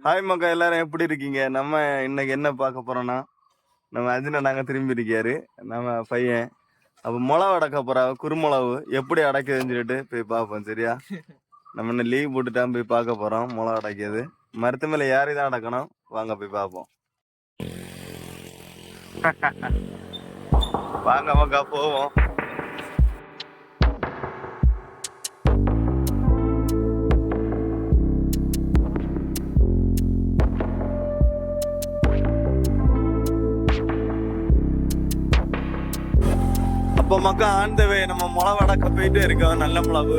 Hi மக்கா, எல்லாரும் எப்படி இருக்கீங்க? நம்ம இன்னைக்கு என்ன பார்க்க போறோம்னா, நம்ம அஜினா நாங்க திரும்பி இருக்காரு நம்ம பையன். அப்போ மிளகு அடக்க போறா, குறுமிளகு எப்படி அடைக்குதுன்னு சொல்லிட்டு போய் பார்ப்போம். சரியா? நம்ம இன்னும் லீவ் போட்டுட்டான் போய் பார்க்க போறோம். மிளகு அடைக்கிறது மரத்து மேல யாரை தான் அடக்கணும், வாங்க போய் பார்ப்போம். வாங்க மக்கா போவோம். இப்போ மக்கா ஆண்டவே நம்ம மிளகு அடக்க போயிட்டே இருக்கோம். நல்ல மிளகு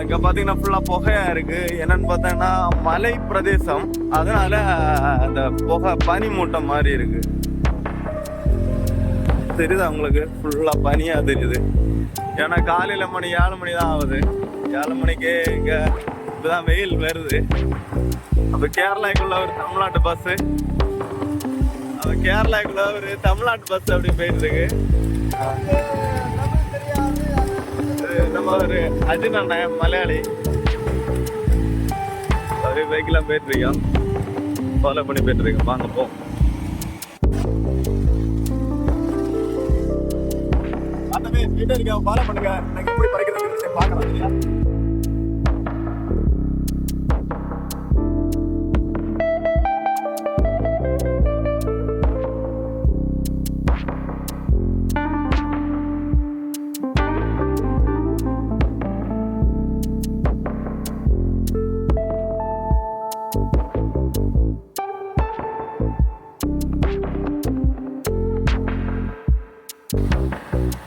இங்க பாத்தீங்கன்னா ஃபுல்லா புகையா இருக்கு. என்னன்னு பார்த்தோன்னா மலை பிரதேசம், அதனால அந்த புகை பனி மூட்டம் மாதிரி இருக்கு. தெரியுதா உங்களுக்கு? ஃபுல்லா பனியா தெரியுது. ஏன்னா காலையில மணி 7 மணி தான் ஆகுது. 7 மணிக்கு இங்க இப்பதான் வெயில் வருது. அப்ப கேரளாக்குள்ள ஒரு தமிழ்நாட்டு பஸ், கேரளாக்குள்ள ஒரு தமிழ்நாட்டு பஸ் அப்படி போயிட்டு இருக்கு. நம்ம ஒரு அஜின் அண்ணன் மலையாளி அப்படியே பைக்கெல்லாம் போயிட்டு இருக்கோம். ஃபாலோ பண்ணி போயிட்டு இருக்கோம். வாங்க போ. வீட்டை இருக்க ஃபாலோ பண்ணுங்க. எனக்கு எப்படி பறிக்கிறது பார்க்கலாம். சரியா?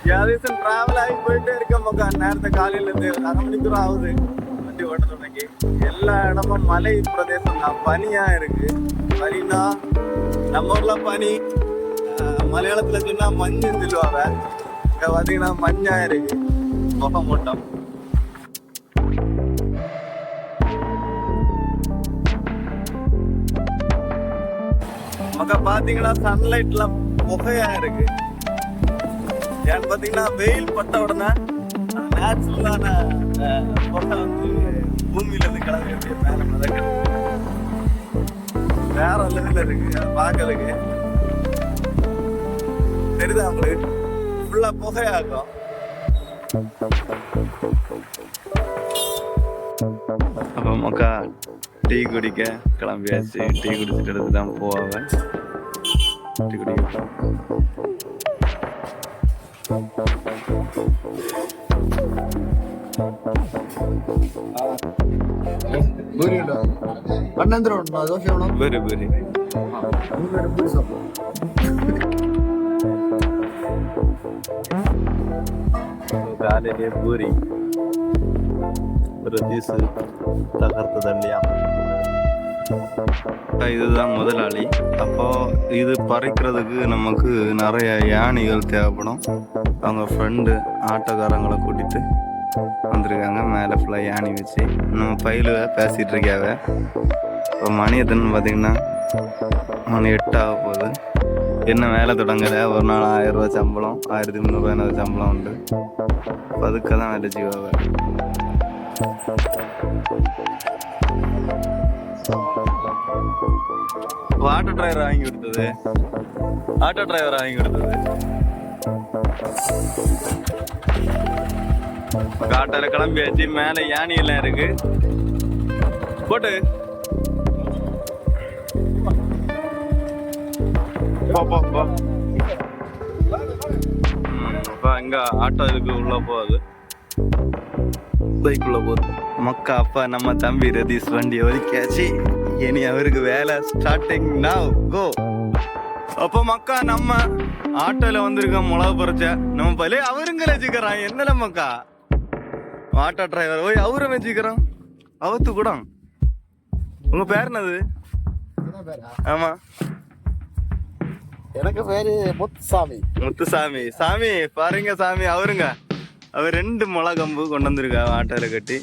யாதேசம் டிராவல் ஆகி போயிட்டே இருக்க மக்கா. நேரத்தை காலையில இருந்து 1/2 மணி தூரம் ஆகுது வண்டி ஓட்ட தொடங்கி. எல்லா இடமும் மலை பிரதேசம் தான், பனியா இருக்கு. பனினா நம்ம ஊர்ல பனி, மலையாளத்துல சொன்னா மஞ்சுன்னு சொல்லுவாங்க. இங்க பாத்தீங்கன்னா மஞ்சா இருக்கு, முகமூட்டம். மக்கா பாத்தீங்கன்னா சன்லைட்லாம் புகையா இருக்கு. ஏன்னு பாத்தீங்கன்னா வெயில் பட்ட உடனே நேச்சுரலான புகை வந்து பூமியில இருந்து கிளம்பி மேல மிதக்கு. வேற லெவல்ல இருக்கு பாக்குறதுக்கு. தெரியுதா உங்களுக்கு? ஃபுல்லா புகையாகும். அப்ப மக்கா டீ குடிக்க கிளம்பியாச்சு. டீ குடிச்சிட்டு எடுத்து தான் போவாங்க. டீ குடிக்க കാലിലെ പൂരി ഒരു പീസ് തകർത്ത് തള്ളിയാ. இதுதான் முதலாளி. அப்போ இது பறிக்கிறதுக்கு நமக்கு நிறைய யானைகள் தேவைப்படும். அவங்க ஃப்ரெண்டு ஆட்டோக்காரங்களை கூட்டிட்டு வந்திருக்காங்க. மேலே ஃபுல்லாக யானி வச்சு நம்ம பயில பேசிகிட்டு இருக்காவ. இப்போ மணி எத்தனை பார்த்தீங்கன்னா மணி 8 ஆக போகுது. என்ன வேலை தொடங்கலை. ஒரு நாள் 1000 ரூபா சம்பளம், 1300 சம்பளம் உண்டு. இப்போ அதுக்கு தான் வேலை செய்வாங்க. ஆட்டோ டிரைவர் வாங்கி கொடுத்தது, ஆட்டோ டிரைவர் வாங்கி கொடுத்தது. காட்டால கிளம்பியாச்சு. மேல யானி எல்லாம் இருக்கு. போட்டு இங்க ஆட்டோ இதுக்கு உள்ள போகுது, பைக்குள்ள போகுது. மக்கா அப்பா நம்ம தம்பி ரதீஷ் வண்டி ஒதுக்கியாச்சு. இனி அவருக்கு வேலை ஸ்டார்டிங் நவ் கோ. அப்போ மக்கா நம்ம ஆட்டோல வந்திருக்கோம். மிளகு பறிச்ச நம்ம பலே அவருங்க வச்சுக்கிறான். என்னல மக்கா ஆட்டோ டிரைவர் ஓய் அவரும் வச்சுக்கிறோம். அவத்து கூட உங்க பேர் என்னது? ஆமா, எனக்கு பேரு முத்துசாமி. முத்துசாமி. சாமி பாருங்க சாமி, அவருங்க அவர் 2 மிளகம்பு கொண்டு வந்திருக்கா ஆட்டோல கட்டி.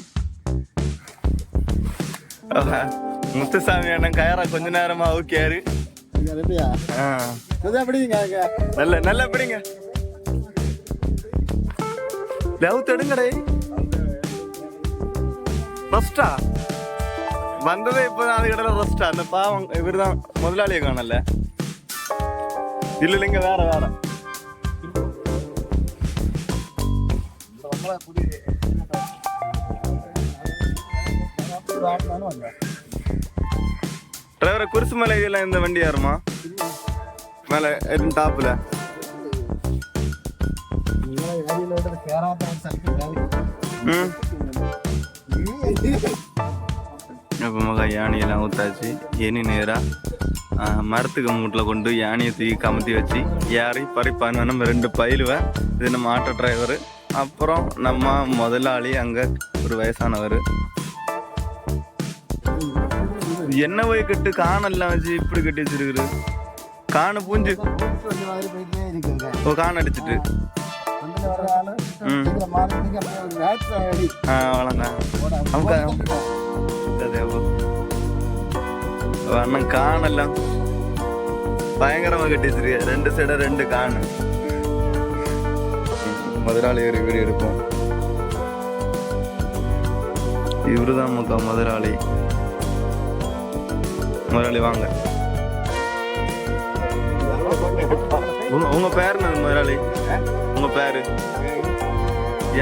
முத்துசாமி அண்ணன் கயரா கொஞ்ச நேரமா ஊக்கியாரு. நல்ல நல்ல பிடிங்க. லவ் தடுங்கடே. ஃபர்ஸ்டா வந்ததே இப்பதான் அது கடல ரெஸ்ட். அந்த பாவம் இவர் தான் முதலாளியை காணல. இல்ல இல்லைங்க, வேற வேற டிரைவரை குருசு மலை இதெல்லாம் இந்த வண்டி யாருமா மேல டாப்ல இப்போ மகா யானையெல்லாம் ஊத்தாச்சு. இனி நேராக மரத்துக்கு மூட்டில் கொண்டு யானையை தூக்கி கமுத்தி வச்சு ஏறி பறிப்பான்னு நம்ம 2 பயிலுவேன். இது நம்ம ஆட்டோ டிரைவரு, அப்புறம் நம்ம முதலாளி அங்கே ஒரு வயசானவர். என்ன போய் கட்டு காணெல்லாம் வச்சு இப்படி கட்டி வச்சிருக்குது. காணு பூஞ்சு ஓ காண அடிச்சுட்டு அண்ணன் காணெல்லாம் பயங்கரமா கட்டி வச்சிருக்க. 2 சைட 2 காணு. முதலாளி ஒரு வீடியோ எடுப்போம். இவருதான் மக்கா முதலாளி. முதலாளி வாங்க. உங்க பேர் என்ன முதலாளி? உங்க பேரு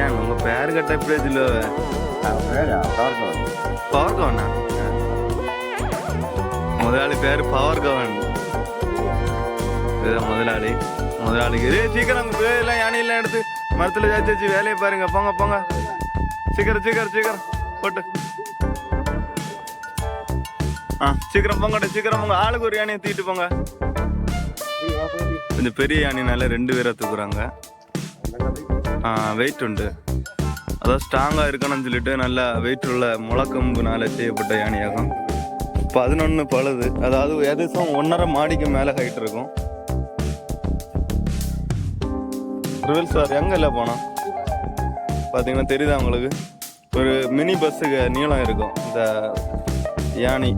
ஏன் உங்க பேரு கட்ட எப்படி சொல்ல? Power Kavanaugh? முதலாளி பேரு பவர் கவன். இதுதான் முதலாளி. முதலாளிக்கு சீக்கிரம் எல்லாம் யானையெல்லாம் எடுத்து மரத்துல வச்சு வேலையை பாருங்க. போங்க போங்க, சீக்கிரம் சீக்கிரம் சீக்கிரம் போட்டு சீக்கிரம் போங்கட்ட, சீக்கிரம் போங்க. ஆளுக்கு ஒரு யானையை தூக்கிட்டு போங்க. கொஞ்சம் பெரிய யானைனால 2 பேரை தூக்குறாங்க. வெயிட் உண்டு, அதாவது ஸ்ட்ராங்காக இருக்கணும்னு சொல்லிட்டு நல்லா வெயிட் உள்ள முளக்கம்புனால செய்யப்பட்ட யானையாகும். 11 பழுது, அதாவது எதிர்த்தும் 1.5 மாடிக்கு மேலே ஹைட் இருக்கும். ரிவல் சார் எங்கெல்ல போனோம் பார்த்தீங்கன்னா தெரியுதா உங்களுக்கு? ஒரு மினி பஸ்ஸுக்கு நீளம் இருக்கும் இந்த யானை.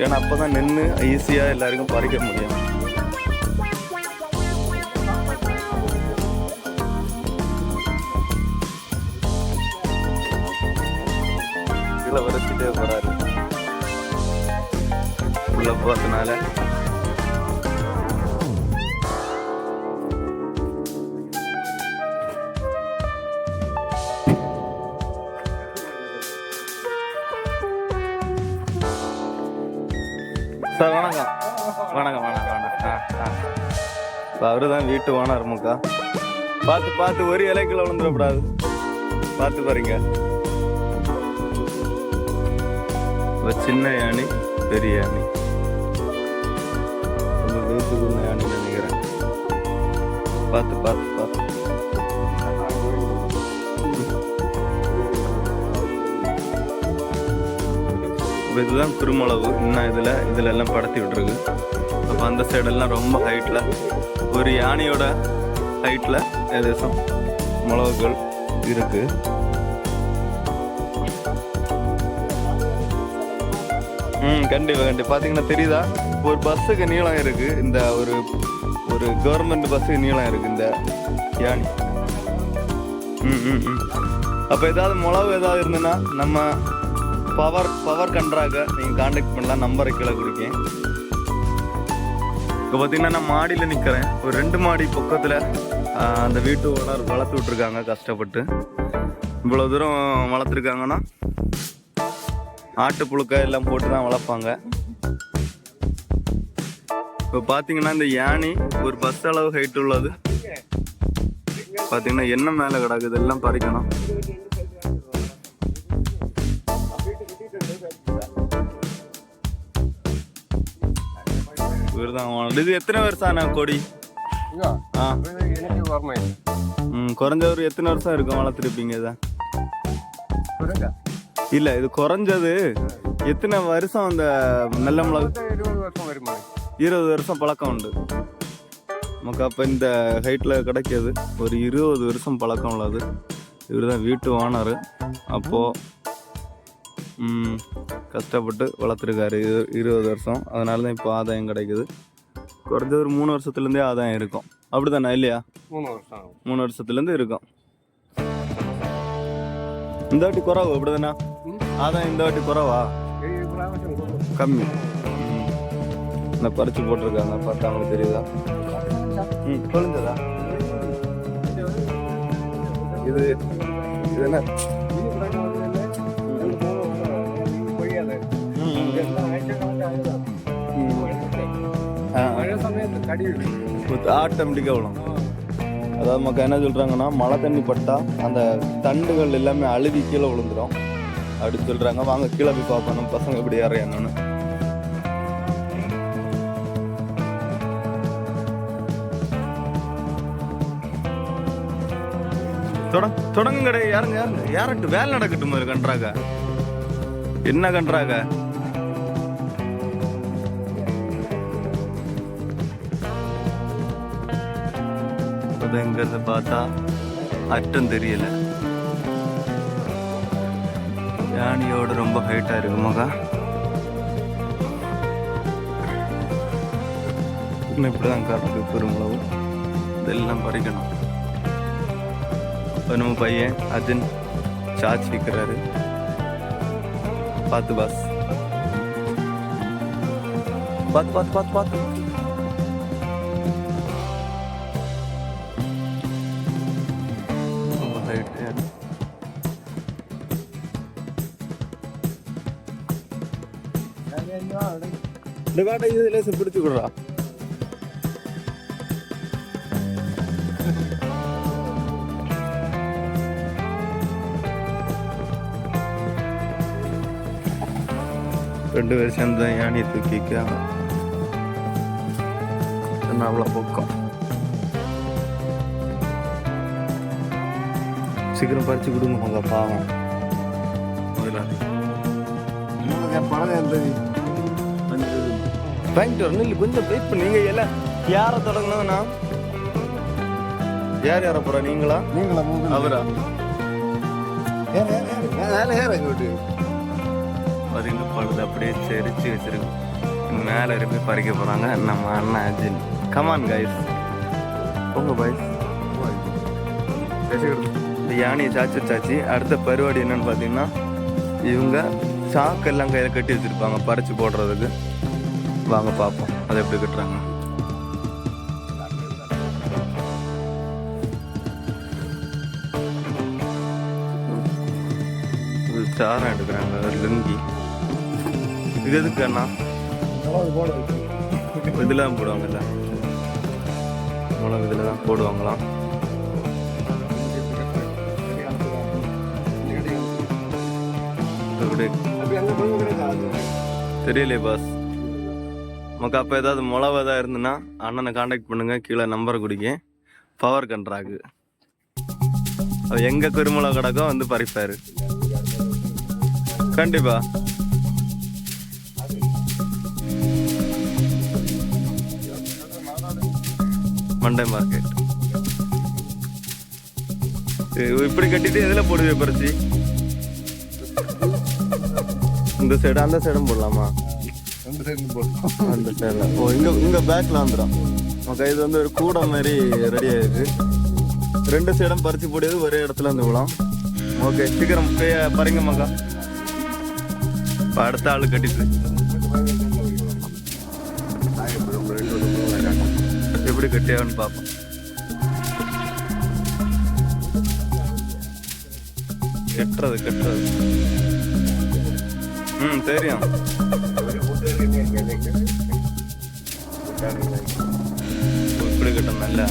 ஏன்னா அப்போதான் நின்று ஈஸியாக எல்லாருக்கும் பறிக்க முடியும். கீழே வரைச்சிட்டே போறாரு உள்ள போறதுனால. சார் வணக்கம். வணக்கம் வணக்கம் வணக்கம். அவரு தான் வீட்டு ஓனர் முக்கா. பார்த்து பார்த்து ஒரு இலைக்குள்ள விழுந்துடக்கூடாது, பார்த்து பாருங்க. சின்ன யானை பெரிய யானை, உங்க வீட்டுக்குள்ள யானை நினைக்கிறேன். பார்த்து பார்த்து பார்த்து. இதுதான் குறுமளவு. இன்னும் இதுல எல்லாம் படத்தி விட்டுருக்கு. அப்போ அந்த சைடெல்லாம் ரொம்ப ஹைட்ல, ஒரு யானையோட ஹைட்ல ஏதேசம் மிளகுகள் இருக்கு. கண்டிப்பா கண்டிப்பா. பாத்தீங்கன்னா தெரியுதா, ஒரு பஸ்ஸுக்கு நீளம் இருக்கு. இந்த ஒரு கவர்மெண்ட் பஸ்ஸுக்கு நீளம் இருக்கு இந்த யானை. அப்ப ஏதாவது மிளகு ஏதாவது இருந்ததுன்னா நம்ம பவர் கண்ட்ராக நீங்கள் கான்டாக்ட் பண்ணலாம். நம்பரை கீழே கொடுக்கேன். இப்போ பார்த்தீங்கன்னா நான் மாடியில் நிற்கிறேன். ஒரு 2 மாடி பக்கத்தில் அந்த வீட்டு ஓனர் வளர்த்து விட்ருக்காங்க கஷ்டப்பட்டு. இவ்வளோ தூரம் வளர்த்துருக்காங்கன்னா ஆட்டு புழுக்க எல்லாம் போட்டு தான் வளர்ப்பாங்க. இப்போ பார்த்தீங்கன்னா இந்த யானை ஒரு பஸ் அளவு ஹைட் உள்ளது. பார்த்தீங்கன்னா என்ன மேலே கிடக்குது, இதெல்லாம் பறிக்கணும். இது எத்தனை வருஷம் கொடி? குறைஞ்ச ஒரு எத்தனை வருஷம் இருக்கும் வளர்த்துருப்பீங்க இதை? இல்ல இது குறைஞ்சது எத்தனை வருஷம்? அந்த நல்ல மிளகு 20 வருஷம் பழக்கம் உண்டு நமக்கு. அப்ப இந்த ஹைட்ல கிடைக்கிது ஒரு 20 வருஷம் பழக்கம் உள்ளது. இவர் தான் வீட்டு ஓனர். அப்போ கஷ்டப்பட்டு வளர்த்துருக்காரு 20 வருஷம். அதனால தான் இப்போ ஆதாயம் கிடைக்குது. குறைஞ்ச ஒரு 3 வருஷத்துலேருந்தே ஆதாயம் இருக்கும். அப்படிதானே இல்லையா? 3 வருஷத்துலேருந்து இருக்கும். இந்த வாட்டி குறவு அப்படிதானே? அதான் இந்த வாட்டி குறவா கம்மி. இந்த பறிச்சு போட்டிருக்காங்க பார்த்தா அவங்களுக்கு தெரியுதா? சொல்லுங்கதா இது இது என்ன? ஆட்டோமேட்டிக்காக விழும். அதாவது மக்கள் என்ன சொல்கிறாங்கன்னா மழை தண்ணி பட்டா அந்த தண்டுகள் எல்லாமே அழுவி கீழே விழுந்துடும் அப்படின்னு சொல்கிறாங்க. வாங்க கீழே போய் பார்ப்போம் நம்ம பசங்க எப்படி ஏறையானு. தொடங்க கிடையாது. யாருங்க யாரட்டு வேலை நடக்கட்டும் மாதிரி கன்றாங்க. என்ன கன்றாங்க? எங்கிறத பார்த்தா அட்டம் தெரியல. யானையோட ரொம்ப ஹைட்டா இருக்கு மகா. இன்னும் இப்படிதான் காட்டு பெருமளவு இதெல்லாம் பறிக்கணும். இப்போ நம்ம பையன் அர்ஜுன் சார்ஜ் வைக்கிறாரு. பார்த்து பாஸ், பார்த்து பார்த்து பார்த்து பார்த்து. இந்த காட்டை இது லேசம் பிடிச்சு விடுறா. ரெண்டு பேரும் சேர்ந்து யானையை தூக்கிக்காங்க. அவ்வளோ பக்கம் சீக்கிரம் பறிச்சு கொடுங்க உங்க பாவம். வாங்கிட்டு வரணும் இல்லை கொஞ்சம் வெயிட் பண்ணீங்க. எல்லாம் யாரை தொடங்கணும்னா யார் யார போறா? நீங்களா அவரா? பதிங்க பழுது அப்படியே செரிச்சு வச்சிருக்கோம். மேலே இருந்து பறிக்க போறாங்க நம்ம அண்ணன் அர்ஜுன். கமான் கைஸ், உங்க பாய்ஸ். இந்த யானையை சாச்சு அடுத்த பருவாடி என்னன்னு பார்த்தீங்கன்னா இவங்க சாக்கெல்லாம் கையில் கட்டி வச்சிருப்பாங்க பறிச்சு போடுறதுக்கு. வாங்க பார்ப்போம் அதை எப்படி கட்டுறாங்க. சாரம் எடுக்கிறாங்க லுங்கி. இது எதுக்கு அண்ணா? இதெல்லாம் போடுவாங்கல்ல, மிளகு இதில் தான் போடுவாங்களாம். தெரியலையே பாஸ் நமக்கு. அப்போ ஏதாவது மிளவு ஏதாவது இருந்துன்னா அண்ணனை காண்டாக்ட் பண்ணுங்க. கீழே நம்பரை குடிக்க. பவர் கண்ட்ராக்கு அது எங்க குருமிளகு கடைக்கும் வந்து பறிப்பாரு கண்டிப்பா. மண்டே மார்க்கெட் இப்படி கட்டிட்டு எதுல போடுவே பறிச்சு? இந்த சைடு அந்த சைடும் போடலாமா? அந்த சைடுல ஓ இங்க பேக்ல வந்துடும். ஓகே, இது வந்து ஒரு கூடை மாதிரி ரெடி ஆயிருக்கு. ரெண்டு சைடும் பறிச்சு போடியது ஒரே இடத்துல இருந்து விழாம். ஓகே, சீக்கிரம் பாருங்க மக்கா. இப்போ அடுத்த ஆளு கட்டிட்டு எப்படி கட்டியான்னு பார்ப்போம். கட்டுறது தெரியும். இப்படி கட்டணும் இல்ல?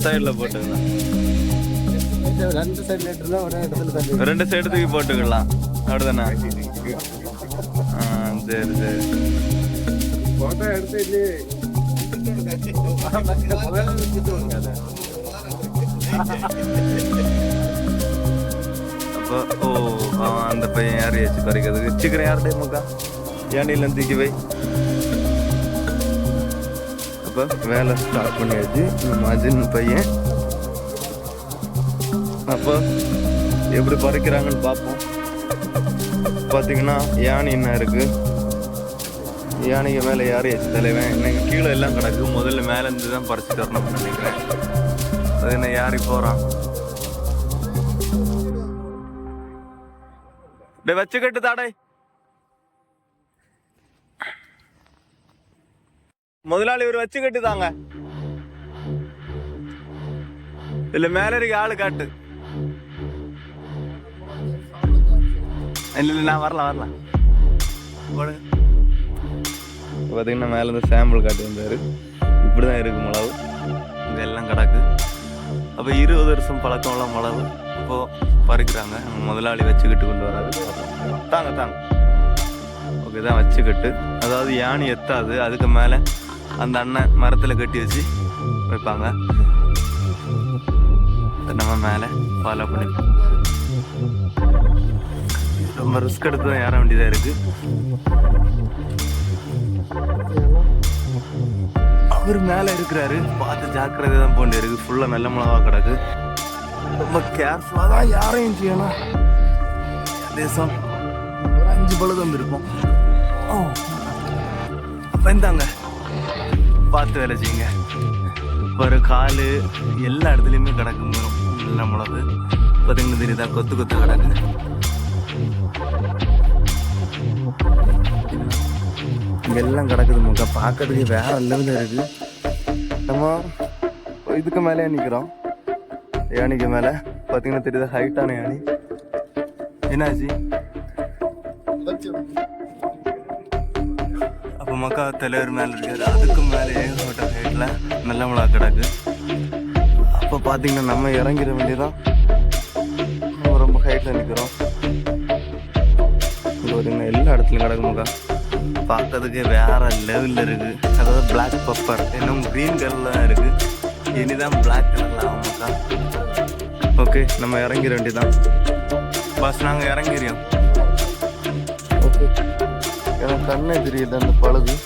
சைட்ல போட்டுக்கலாம். ரெண்டு சைடு தூக்கி போட்டுக்கலாம் அப்படிதானே? சரி சரி. அப்போ அந்த பையன் யாரையாச்சு பறிக்கிறதுக்கு சீக்கிரம் யார்டே மக்கா ஏனில தூக்கி வை. அப்போ வேலை ஸ்டார்ட் பண்ணியாச்சு நம்ம அர்ஜுன் பையன். அப்போ எப்படி பறிக்கிறாங்கன்னு பார்ப்போம். பார்த்தீங்கன்னா யானை என்ன இருக்கு, யானைக்கு மேலே யாரையாச்சு தலைவன் இன்னைக்கு கீழே எல்லாம் கிடக்கு. முதல்ல மேலேருந்து தான் பறிச்சு தரணும்னு நினைக்கிறேன். அது என்ன யாரி போகிறான் வச்சுக்கிட்டு தாடை முதலாளி ஒரு வச்சுக்கிட்டு தாங்க இல்ல மேல இருக்க ஆளு காட்டு இல்ல நான் வரலாம் பாத்தீங்கன்னா மேல இருந்து சாம்பிள் காட்டி வந்தாரு இப்படிதான் இருக்கு மிளகு இதெல்லாம் கிடக்கு அப்ப 20 வருஷம் பழக்கம் உள்ள மிளகு இப்போ பறிக்கிறாங்க முதலாளி வச்சுக்கிட்டு கொண்டு வராது தாங்க ஓகே தான் வச்சுக்கிட்டு அதாவது யானி எத்தாது அதுக்கு மேல அந்த அண்ணன் மரத்துல கட்டி வச்சு வைப்பாங்க நம்ம மேல ஃபாலோ பண்ணி ரொம்ப ரிஸ்க் எடுத்து தான் ஏற வேண்டியதா இருக்கு அவர் மேல இருக்கிறாரு பார்த்து ஜாக்கிரதை தான் போண்டி இருக்கு ஃபுல்லா நல்ல மிளகா கிடக்கு ரொம்ப கேர்ஃபுல்லா தான் யாரையும் செய்யணும் தேசம் ஒரு 5 பழுதம் இருக்கும் வந்தாங்க பார்த்து வேலை செய்யுங்க ஒரு காலு எல்லா இடத்துலையுமே கிடக்கு நல்ல மிளகு பார்த்தீங்கன்னா தெரியுதா கொத்து கிடக்கு எல்லாம் கிடக்குது முக்கா பார்க்கறதுக்கு வேற லெவலில் இருக்கு நம்ம இதுக்கு மேலே நிற்கிறோம் யானைக்கு மேலே பார்த்தீங்கன்னா தெரியுதா ஹைட்டான யானி என்னாச்சு அப்போ மக்கா தலைவர் மேலே இருக்காரு அதுக்கு மேலே ஏகப்பட்ட ஹைட்டில் நல்ல மிளகா கிடக்கு அப்போ பார்த்தீங்கன்னா நம்ம இறங்கிட வேண்டியதான் நம்ம ரொம்ப ஹைட்டில் நிற்கிறோம் எல்லா இடத்துலையும் கிடக்கு மக்கா பார்க்கறதுக்கு வேற லெவலில் இருக்கு அதாவது பிளாக் பெப்பர் இன்னும் க்ரீன் கலர்ல இருக்கு இனிதான் பிளாக் கலர்ல ஆகும்க்கா ஓகே நம்ம இறங்கிட வேண்டியதான் பஸ் நாங்கள் இறங்கிறியோம் ஓகே எனக்கு கண்ணே தெரியல அந்த பழுது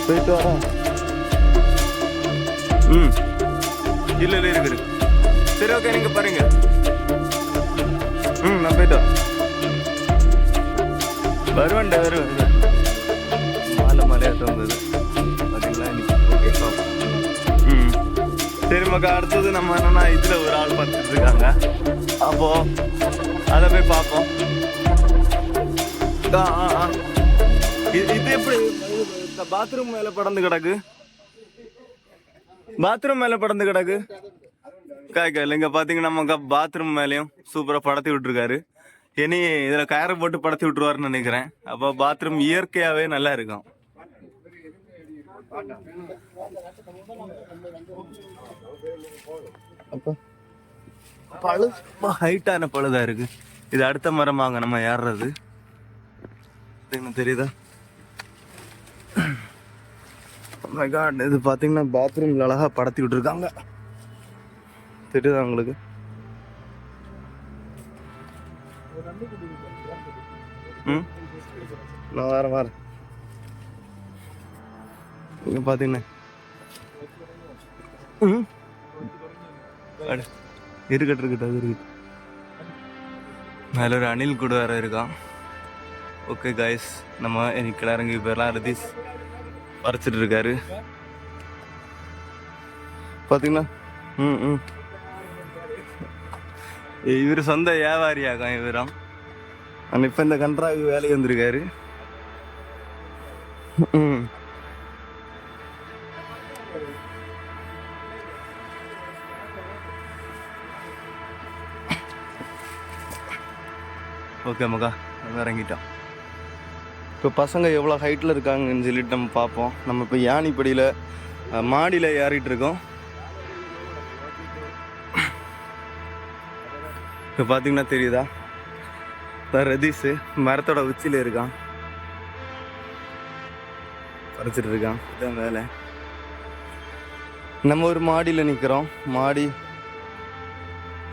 போயிட்டு வரேன் இல்லை இருக்குது சரி ஓகே நீங்க பாருங்க நான் போயிட்டு வருவேன்டா வருவேன் மலையாட்டம் வந்தது பார்த்தீங்களா ஓகே சரி மக்கா அடுத்தது நம்ம என்னன்னா இதுல ஒரு ஆள் பார்த்துட்டு இருக்காங்க அப்போ அதை போய் பார்ப்போம் இது எப்படி பாத்ரூம் மேல படந்து கிடக்கு காய்க்காயில் இங்க பாத்தீங்கன்னா நம்ம பாத்ரூம் மேலயும் சூப்பரா படத்தி விட்டுருக்காரு இனி இதுல கயரை போட்டு படத்தி விட்டுருவாருன்னு நினைக்கிறேன் அப்போ பாத்ரூம் இயற்கையாவே நல்லா இருக்கும் பழு ஹைட்டான பழுதா இருக்கு இது அடுத்த மரமாங்க நம்ம ஏறுறது தெரியுதா my god இது பாத்தீங்கன்னா பாத்ரூம்ல அழகா படத்தி விட்டுருக்காங்க தெரியுதா உங்களுக்கு நான் வரேன் இங்க பாத்தீங்கன்னா இருக்கட்டு அது இருக்கு மேல ஒரு அணில் கூட வேற இருக்கான் ஓகே கைஸ் நம்ம இன்னைக்கு இறங்கி போயிடலாம் ரதீஷ் பறிச்சிட்டு இருக்காரு பாத்தீங்கன்னா இவரு சொந்த வியாபாரியாகும் இவரும் இப்ப இந்த கன்றாவி வேலைக்கு வந்திருக்காரு ஓகே மகா நம்ம இறங்கிட்டோம் இப்போ பசங்க எவ்வளோ ஹைட்டில் இருக்காங்கன்னு சொல்லிட்டு நம்ம பார்ப்போம் நம்ம இப்போ யானிப்படியில் மாடியில் ஏறிட்டு இருக்கோம் இப்போ பார்த்தீங்கன்னா தெரியுதா ரதீஷ் மரத்தோட உச்சியில் இருக்கான் பறிச்சிட்டு இருக்கான் இதான் வேலை நம்ம ஒரு மாடியில் நிற்கிறோம் மாடி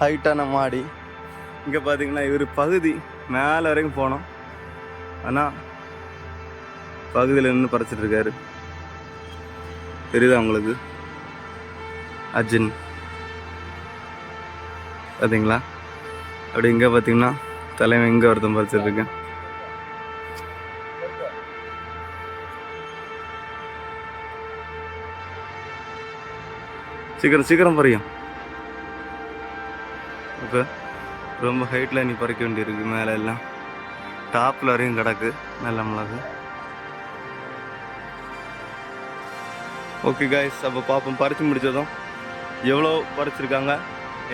ஹைட்டான மாடி இங்கே பார்த்தீங்கன்னா இவர் பகுதி மேலே வரைக்கும் போனோம் ஆனால் பகுதியில் நின்று பறிச்சிட்டு இருக்காரு தெரியுதா உங்களுக்கு அர்ஜுன் பார்த்தீங்களா? அப்படி இங்கே பார்த்தீங்கன்னா தலைவன் இங்கே ஒருத்தன் பறிச்சிட்ருக்கேன். சீக்கிரம் சீக்கிரம் பறியும். இப்போ ரொம்ப ஹைட்டில் நீ பறிக்க வேண்டியிருக்கு. மேலே எல்லாம் டாப்பில் வரையும் கிடக்கு நல்ல மிளகு. ஓகே காய்ஸ், அப்போ பார்ப்போம். பறித்து முடித்ததும் எவ்வளோ பறிச்சிருக்காங்க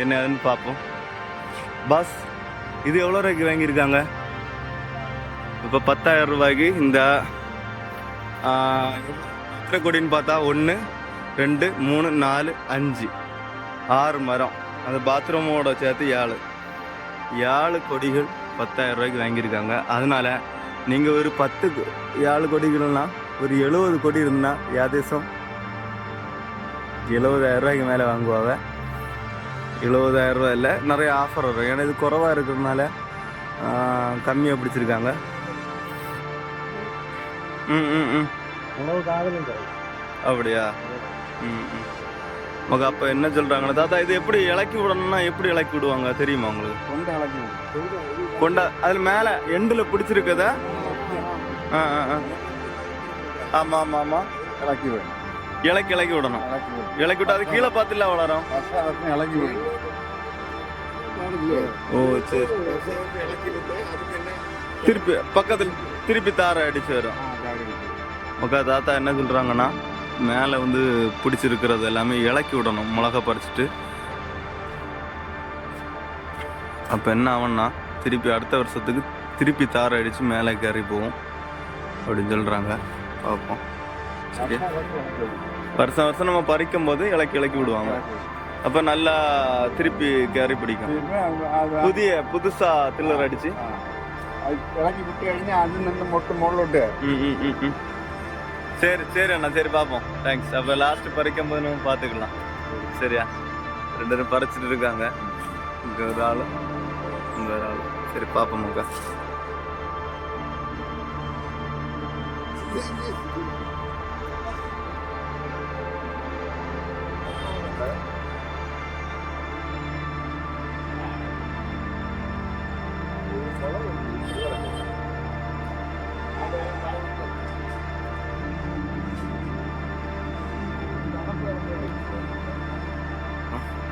என்ன ஏதுன்னு பார்ப்போம். பாஸ், இது எவ்வளோ ரூபாய்க்கு வாங்கியிருக்காங்க? இப்போ 10,000 ரூபாய்க்கு இந்த எத்தனை கொடின்னு பார்த்தா 1 2 3 4 5 6 மரம். அந்த பாத்ரூமோட சேர்த்து 7 கொடிகள் 10,000 ரூபாய்க்கு வாங்கியிருக்காங்க. அதனால நீங்கள் ஒரு 10 7 கொடிகள்னா ஒரு 70 கொடி இருந்தால் ஏதேசம் 70,000 ரூபாய்க்கு மேலே வாங்குவாங்க. 70,000 ரூபா இல்லை, நிறைய ஆஃபர் வரும். ஏன்னா இது குறைவாக இருக்கிறதுனால கம்மியாக பிடிச்சிருக்காங்க. அப்படியா? மக அப்போ என்ன சொல்கிறாங்கன்னா, தாத்தா இது எப்படி இலக்கி விடணும்னா எப்படி இலக்கி விடுவாங்க தெரியுமா உங்களுக்கு? கொண்டா அதில் மேலே எண்டில் பிடிச்சிருக்கதா? ஆமாம் ஆமாம் ஆமாம், இலக்கி விடணும். இலக்கி விட்டு அது கீழே பார்த்துல வளரும். ஓ சரி. திருப்பி பக்கத்தில் திருப்பி தாரை அடிச்சு வரும். மக்கா தாத்தா என்ன சொல்கிறாங்கன்னா, மேலே வந்து பிடிச்சிருக்கிறது எல்லாமே இலக்கி விடணும் மிளகா பறிச்சுட்டு. அப்போ என்ன ஆகும்னா திருப்பி அடுத்த வருஷத்துக்கு திருப்பி தாரை அடித்து மேலே கேறி போகும் அப்படின்னு சொல்கிறாங்க. பார்ப்போம். சரி, வருஷம் வருஷம் நம்ம பறிக்கும் போது இலக்கி விடுவாங்க. அப்போ நல்லா திருப்பி கேரி பிடிக்கும். புதுசா தில்லர் அடிச்சு சரி சரி அண்ணா, சரி பார்ப்போம். தேங்க்ஸ். அப்போ லாஸ்ட் பறிக்கும் போது நம்ம பார்த்துக்கலாம். சரியா? 2 பேரும் பறிச்சுட்டு இருக்காங்க. இங்கே ஒரு ஆள், இங்கே ஒரு ஆள். சரி பார்ப்போம் மக்கா.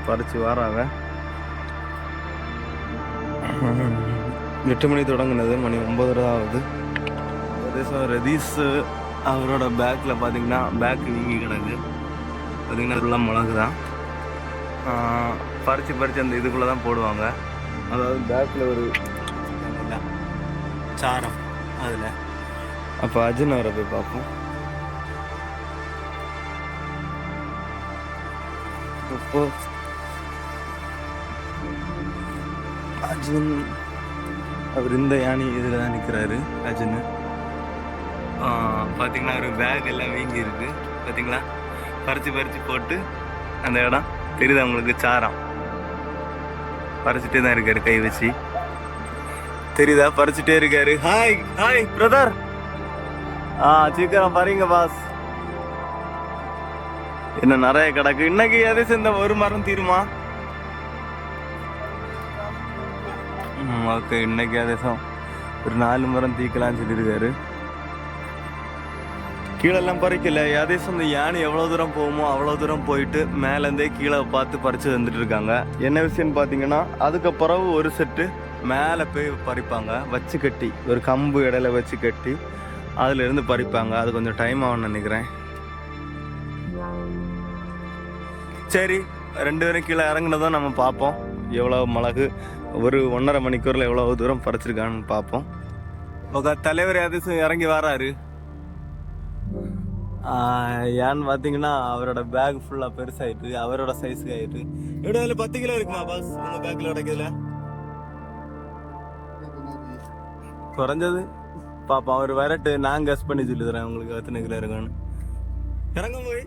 பறிச்சு வராங்க. 8 மணி தொடங்குனது, மணி 9:30 ஆகுது. ரதீஷ் அவரோட பேக்கில் பார்த்தீங்கன்னா பேக் நீங்கி கிடக்கு. பார்த்தீங்கன்னா இதெல்லாம் மிளகு தான். பறித்து அந்த இதுக்குள்ளே தான் போடுவாங்க. அதாவது பேக்கில் ஒரு சாரம் அதில். அப்போ அர்ஜுன் அவரை போய் பார்ப்போம். இப்போ அர்ஜுன் அவர் இந்த யானி இதில் தான் நிற்கிறாரு. அர்ஜுன் பார்த்தீங்கன்னா ஒரு பேக் எல்லாம் வீங்கி இருக்கு. பார்த்தீங்களா? பறித்து போட்டு அந்த இடம் தெரியுது அவங்களுக்கு. சாரம் பறிச்சுட்டே தான் இருக்காரு, கை வச்சு தெரியுதா? பறிச்சுட்டே இருக்காரு. ஹாய் பிரதர், சீக்கிரம் பாருங்க பாஸ். என்ன நிறைய கிடக்கு. இன்னைக்கு எதை சேர்ந்த ஒரு மரம் தீருமா? ஓகே, இன்னைக்கு அதேசம் ஒரு 4 மரம் தீக்கலாம்னு சொல்லியிருக்காரு. கீழெல்லாம் பறிக்கல. அதேசம் இந்த யானை எவ்வளோ தூரம் போகுமோ அவ்வளோ தூரம் போயிட்டு மேலேருந்தே கீழே பார்த்து பறித்து வந்துட்டு இருக்காங்க. என்ன விஷயம்னு பார்த்தீங்கன்னா, அதுக்கப்புறம் ஒரு செட்டு மேலே போய் பறிப்பாங்க. வச்சு கட்டி ஒரு கம்பு இடையில வச்சு கட்டி அதுல இருந்து பறிப்பாங்க. அது கொஞ்சம் டைம் ஆகும்னு நினைக்கிறேன். சரி, 2 பேரும் கீழே இறங்குனதும் நம்ம பார்ப்போம். எவ்வளோ மிளகு ஒரு 1.5 மணிக்கூரில் எவ்வளோ தூரம் பறிச்சிருக்கான்னு பார்ப்போம். தலைவர் யாரும் இறங்கி வராரு. ஏன்னு பார்த்தீங்கன்னா அவரோட பேக் ஃபுல்லாக பெருசாயிட்டு, அவரோட சைஸுக்கு ஆயிட்டு. எப்படி அதில் 10 கிலோ இருக்குமா பாஸ் உங்கள் பேக்கில் உடைக்கிறதுல? குறைஞ்சது பாப்பா அவர் வரட்டு, நான் கஸ் பண்ணி சொல்லி தரேன் உங்களுக்கு எத்தனை கிலோ இருக்குன்னு. இறங்க போய்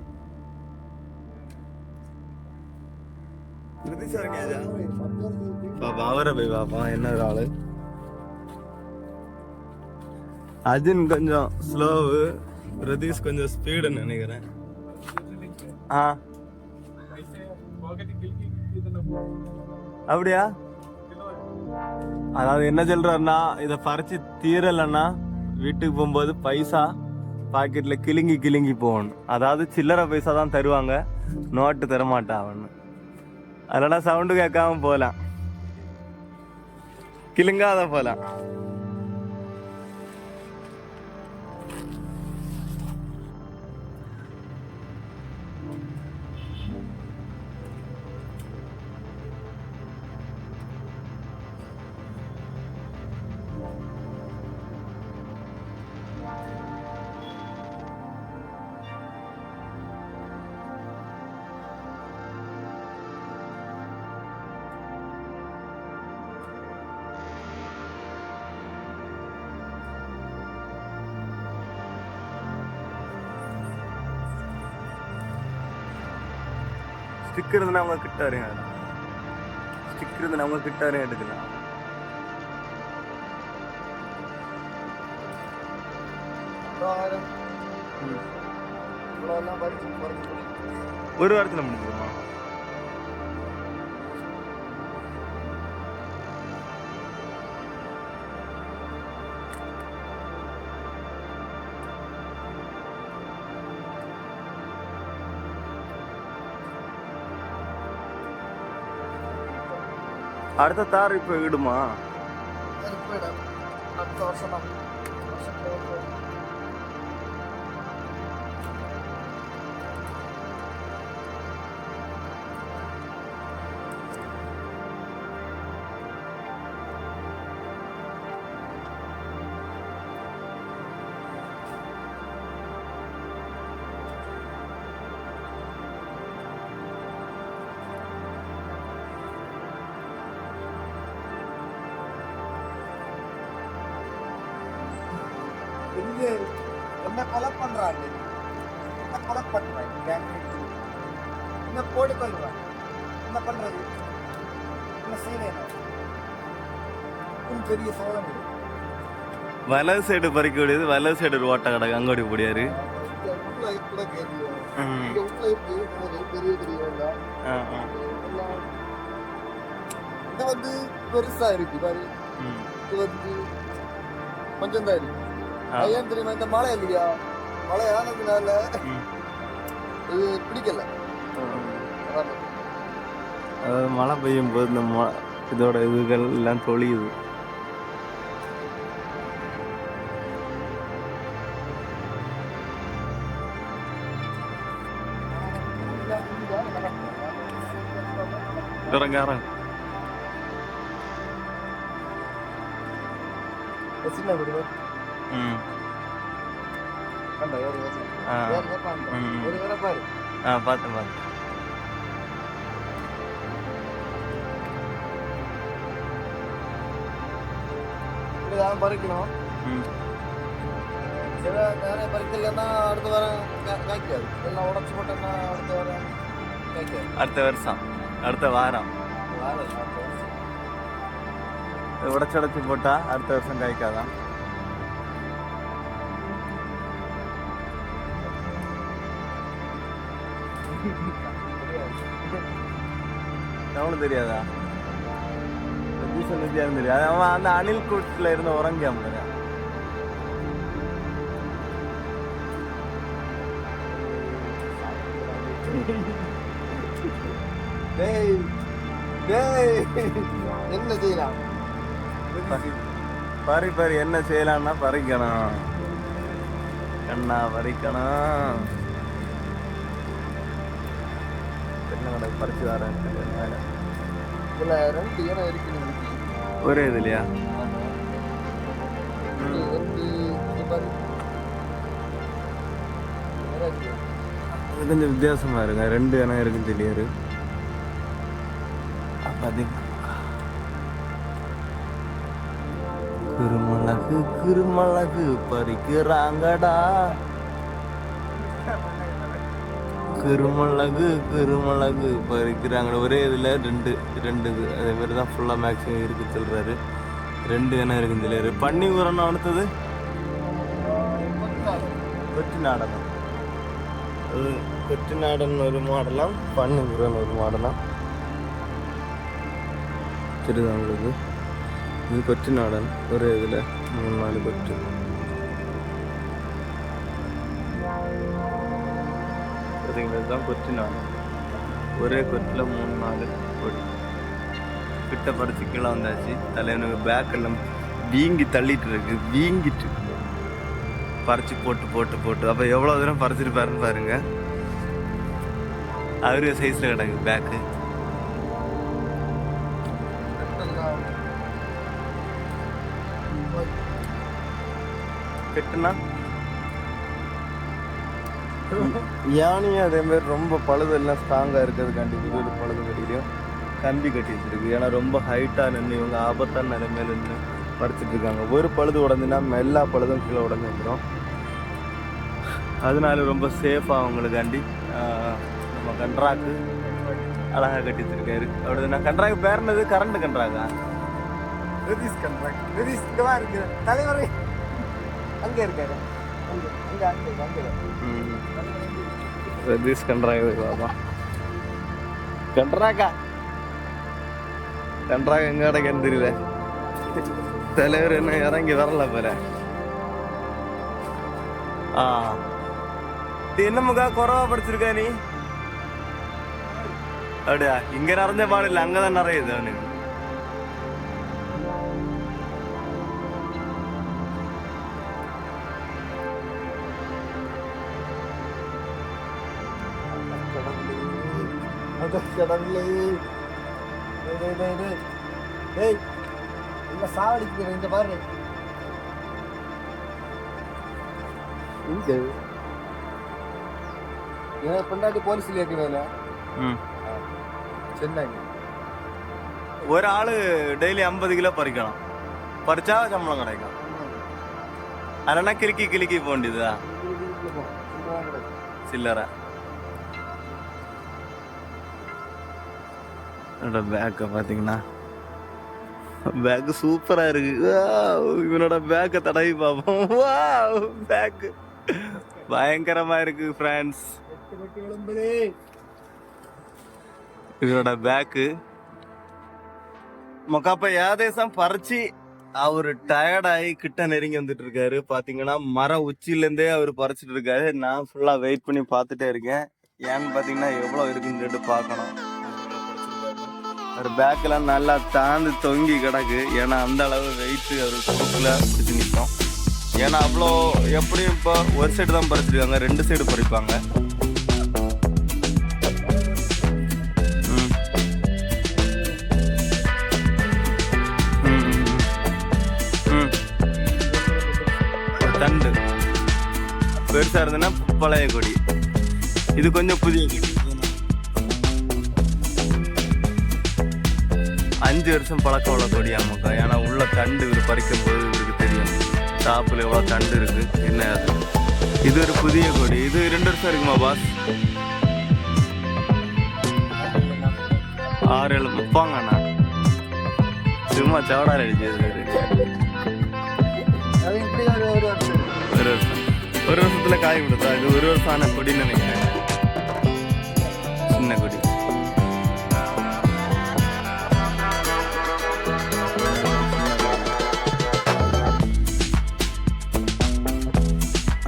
பாப்பா அவரை போய் பாப்போம். என்ன ஒரு ஆளு. அர்ஜுன் கொஞ்சம் ஸ்லோவு, ரதீஷ் கொஞ்சம் ஸ்பீடுன்னு நினைக்கிறேன். அப்படியா? அதாவது என்ன சொல்றாருன்னா, இதை பறிச்சு தீரலைன்னா வீட்டுக்கு போகும்போது பைசா பாக்கெட்ல கிளுங்கி கிளுங்கி போகணும். அதாவது சில்லறை பைசா தான் தருவாங்க, நோட்டு தர மாட்டான். அதனால சவுண்டு கேட்காம போகலாம், கிளுங்காத போகலாம். ஸ்டிக்கர் இருந்தா அவங்க கிட்ட வரையும், ஸ்டிக்கர் இருந்தா அவங்க கிட்ட வரையும் எடுக்கலாம். ஒரு வாரத்தில் முடிஞ்சிருமா? அடுத்த தார் இப்ப இடுமா? அடுத்த வருஷம் தான். என்ன கொலை பண்றாங்க, என்ன கொலை பண்றாங்க, என்ன போட்டு கொள்றாங்க, என்ன பண்றது, என்ன செய்யணும், பெரிய சோதனை. வலது சைடு பறிக்க முடியாது, வலது சைடு ஒரு ஓட்ட கடை அங்கோடி போடியாரு. இது வந்து பெருசா இருக்கு பாரு, இது வந்து கொஞ்சம் தான் இருக்கு. ஏன் தெரியுமா, இந்த மழை இல்லையா, மழை ஆனதுனால இது பிடிக்கல. அதாவது மழை பெய்யும் போது இந்த இதோட இதுகள் எல்லாம் தொழியுது. சின்ன வீடு ஒரு வேற பாரு. பார்த்தேன் பார்த்தேன். இப்படிதான் பறிக்கணும். சில நிறைய பறிக்கலன்னா அடுத்த வாரம் காய்க்காது. எல்லாம் உடச்சு போட்டோம்னா அடுத்த வாரம் காய்க்காது. அடுத்த வருஷம், அடுத்த வாரம் உடச்சு போட்டா அடுத்த வருஷம் காய்க்காதான். அவனுக்கு தெரியாதா? தெரியாது. அவன் அந்த அணில் கூட்டுல இருந்த உறங்கியாம என்ன செய்யலாம், பறி என்ன செய்யலாம்னா பறிக்கணும், கண்ணா பறிக்கணும். பறிச்சு வரேன். இதுல ரெண்டு இடம் இருக்கு ஒரே இதுலையா? கொஞ்சம் வித்தியாசமா இருக்கு, ரெண்டு இடம் இருக்குன்னு தெரியாது. குருமிளகு குருமிளகு பறிக்கிறாங்கடா, குருமிளகு குருமிளகு பறிக்கிறாங்க. ஒரே இதில் ரெண்டு இது அதே மாதிரி தான் ஃபுல்லாக மேக்ஸிமம் இருக்கு சொல்கிறாரு. ரெண்டு இனம் இருக்குன்னு சொல்லியாரு. பன்னி உரம்னு அடுத்தது வெற்றி நாடகம். அது வெற்றி நாடன் ஒரு மாடலாம், பன்னி உரன் ஒரு மாடலாம். தெரியுது உங்களுக்கு. இது கொட்டி நாடன் ஒரே இதில் 3-4 கொட்டு. பார்த்தீங்களா, இதுதான் கொட்டி நாடன். ஒரே கொட்டில் 3-4 கொட்டி. கிட்ட பறிச்சு கீழே வந்தாச்சு. தலைவனுக்கு பேக் எல்லாம் வீங்கி தள்ளிட்டு இருக்கு, வீங்கிட்டு பறிச்சு போட்டு போட்டு போட்டு. அப்போ எவ்வளோ தூரம் பறிச்சிருப்பாருன்னு பாருங்க. அவரு சைஸில் கிடக்கு பேக்கு. கெட்டுனா யானையும் அதே மாதிரி ரொம்ப பழுதெல்லாம் ஸ்ட்ராங்காக இருக்கிறதுக்காண்டி வீடு பழுது கட்டிலையும் கம்பி கட்டி வச்சிருக்கு. ஏன்னா ரொம்ப ஹைட்டாக நின்று இவங்க ஆபத்தான நிலைமையில நின்று பறிச்சுட்டு இருக்காங்க. ஒரு பழுது உடஞ்சுன்னா எல்லா பழுதும் கீழே உடஞ்சி வந்துடும். அதனால ரொம்ப சேஃபாக அவங்களுக்காண்டி நம்ம கன்றாக்கு அழகாக கட்டி வச்சிருக்காரு. அப்படி நான் கன்றாக்கு பேர்னது கரண்ட் கன்றாக்கா? ரதீஷ் கண்ட்ராக்ட். ரதீஷ் இங்கே தான் இருக்கு தலைவரே. அங்கே இருக்காரு. ரதீஷ் கன்றாக பாபா. கன்றாக்கா கன்றாக எங்க கிடைக்கன்னு தெரியல. தலைவர் என்ன இறங்கி வரல போல. என்னமுக்கா குறவா படிச்சிருக்கா நீ? அப்படியா? இங்க நிறைஞ்ச பாடு இல்லை, அங்கதான் நிறையுது அவனுக்கு. சாவடிக்கு இந்த பாரு. பொண்டாட்டி போலீஸ்ல இருக்க வேலை. சென்னை ஒரு ஆளு டெய்லி 50 கிலோ பறிக்கணும். பறிச்சா சம்பளம் கிடைக்கும். அதெல்லாம் கிளிக்கி கிளிக்கி போண்டியதா சில்லற. பேக்கை பார்த்தீங்கன்னா பேக்கு சூப்பராக இருக்கு. இவனோட பேக்கை தடவி பார்ப்போம். பேக்கு பயங்கரமா இருக்கு ஃப்ரெண்ட்ஸ். இவரோட பேக்கு மொக்காப்ப ஏதேசம் பறிச்சு அவரு டயர்டாகி கிட்ட நெருங்கி வந்துட்டு இருக்காரு. பாத்தீங்கன்னா மர உச்சியிலேருந்தே அவர் பறிச்சிட்டு இருக்காரு. நான் ஃபுல்லா வெயிட் பண்ணி பார்த்துட்டே இருக்கேன். ஏன்னு பாத்தீங்கன்னா எவ்வளவு இருக்குன்னு சொல்லிட்டு பார்க்கணும். ஒரு பேக்கெல்லாம் நல்லா தாழ்ந்து தொங்கி கிடக்கு. ஏன்னா அந்த அளவு வெயிட் அவர் குறுக்கில் பிடிச்சி நிற்கும். ஏன்னா அவ்வளோ எப்படியும் இப்போ ஒரு சைடு தான் பறிச்சிருக்காங்க, 2 சைடு பறிப்பாங்க. தண்டு பெருசா இருந்ததுன்னா பழைய கொடி, இது கொஞ்சம் புதிய கொடி. 5 வருஷம் பழக்கம் உள்ள கொடி ஆமாக்கா. ஏன்னா உள்ள தண்டு இவர் பறிக்கும் போது இவருக்கு தெரியும் டாப்பில் எவ்வளோ தண்டு இருக்கு என்ன. அது இது ஒரு புதிய கொடி. இது 2 வருஷம் இருக்குமா பாஸ்? 6-7 முப்பாங்கண்ணா. சும்மா சவடால் அடிச்சது. ஒரு வருஷத்துல காய் விடுதா? இது 1 வருஷம் ஆன கொடின்னு நினைக்கிறேன். சின்ன கொடி.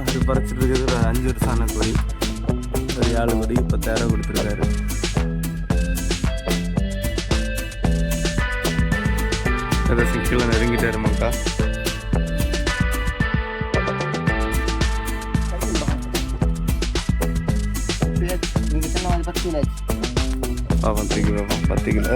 அது பறிச்சிட்டு இருக்கிறது 5 வருஷம் ஆன கொடி. ஒரு 7 கொடி 10,000 கொடுத்துருக்காரு. ஏதாச்சும் கீழே நெருங்கிட்டாரு மக்கா. பாவம் 10 கிலோ 10 கிலோ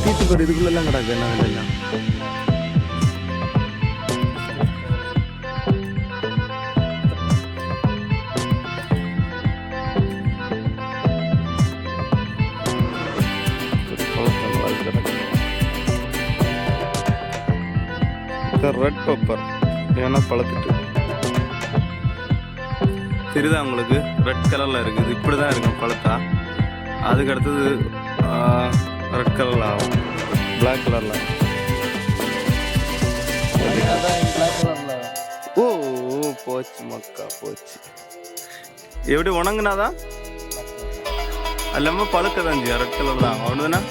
தீத்துக்கொடி இதுக்குள்ளெல்லாம் கிடக்கு. என்ன வேலையெல்லாம் ரெட் பெப்பர் ஏன்னா பழத்துட்டு தெரியுதா உங்களுக்கு? ரெட் கலரில் இருக்குது. இப்படி தான் இருக்கும் பழத்தா. அதுக்கு அடுத்தது ரெட் கலரில் ஆகும், பிளாக் கலரில். ஓ போச்சு மக்கா போச்சு. எப்படி உணங்குனாதான் எல்லாமே பழுக்கதான் செய்யும் ரெட் கலர் தான் அவ்வளோதானே.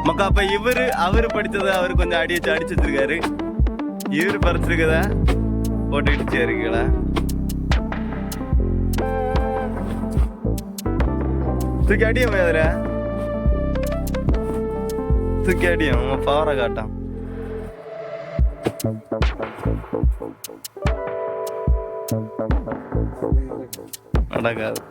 மக்கா அப்ப அவரு படிச்சதை அவரு கொஞ்சம் அடிச்சு வச்சிருக்காரு. இவரு பறிச்சிருக்கத போட்டு இடிச்சு இருக்கீங்களா? தூக்கி அடியும் அதுல தூக்கி அடியும் பவரை காட்டான். நடக்காது.